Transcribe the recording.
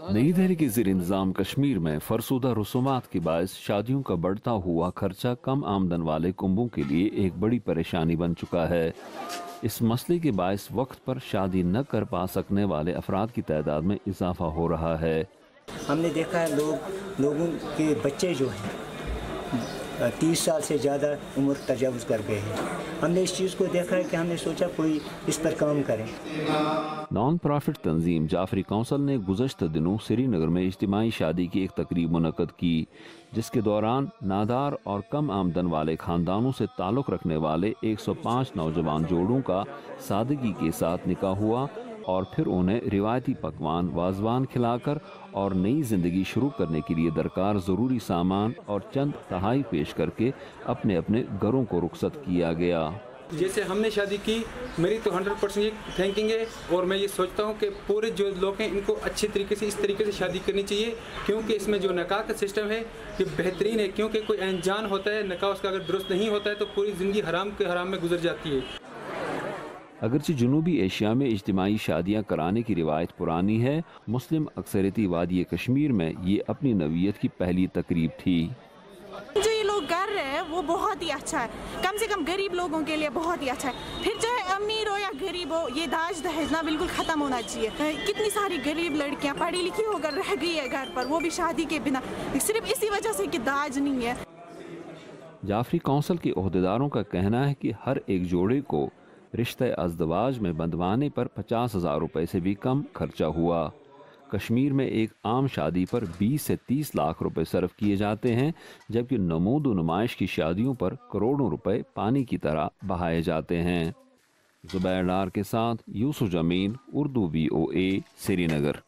नई दिल्ली के ज़ेर इंतज़ाम कश्मीर में फरसुदा रसूमात के बायस शादियों का बढ़ता हुआ खर्चा कम आमदन वाले कुंबों के लिए एक बड़ी परेशानी बन चुका है। इस मसले के बायस वक्त पर शादी न कर पा सकने वाले अफराद की तादाद में इजाफा हो रहा है। हमने देखा है लोगों के बच्चे जो हैं 30 साल से ज़्यादा उम्र तजावुज़ कर गए हैं। हमने इस चीज़ को देखा है कि हमने सोचा कोई इस पर काम करें। नॉन प्रॉफिट तंजीम जाफरी कौंसल ने गुज़श्ता दिनों श्रीनगर में इज्तिमाई शादी की एक तकरीब मुनक़्क़द की, जिसके दौरान नादार और कम आमदन वाले ख़ानदानों से ताल्लुक़ रखने वाले 105 नौजवान जोड़ों का सादगी के साथ निकाह हुआ और फिर उन्हें रिवायती पकवान वाजवान खिलाकर और नई ज़िंदगी शुरू करने के लिए दरकार ज़रूरी सामान और चंद तहाई पेश करके अपने अपने घरों को रुखसत किया गया। जैसे हमने शादी की, मेरी तो 100% थैंकिंग है और मैं ये सोचता हूँ कि पूरे जो लोग हैं इनको अच्छे तरीके से इस तरीके से शादी करनी चाहिए, क्योंकि इसमें जो निकाह का सिस्टम है ये बेहतरीन है। क्योंकि कोई अनजान होता है, निकाह उसका अगर दुरुस्त नहीं होता है तो पूरी ज़िंदगी हराम के हराम में गुजर जाती है। अगरचे जनूबी एशिया में इज्तिमाई शादियाँ कराने की रिवायत पुरानी है, मुस्लिम अक्सरियती वादी कश्मीर में ये अपनी नवीयत की पहली तकरीब थी। जो ये लोग कर रहे हैं वो बहुत ही अच्छा है, कम से कम गरीब लोगों के लिए बहुत ही अच्छा है। फिर चाहे अमीर हो या गरीब हो, ये दाज दहेज ना बिल्कुल ख़त्म होना चाहिए। कितनी सारी गरीब लड़कियां पढ़ी लिखी होकर रह गई है घर पर, वो भी शादी के बिना, सिर्फ इसी वजह से कि दाज नहीं है। जाफरी कौंसल के ओहदेदारों का कहना है कि हर एक जोड़े को रिश्ते अज़दवाज में बंधवाने पर 50,000 रुपए से भी कम खर्चा हुआ। कश्मीर में एक आम शादी पर 20 से 30 लाख रुपए सर्फ किए जाते हैं, जबकि नमूद नुमाइश की शादियों पर करोड़ों रुपए पानी की तरह बहाए जाते हैं। ज़ुबैर डार के साथ यूसुफ जमीन, उर्दू VOA, श्रीनगर।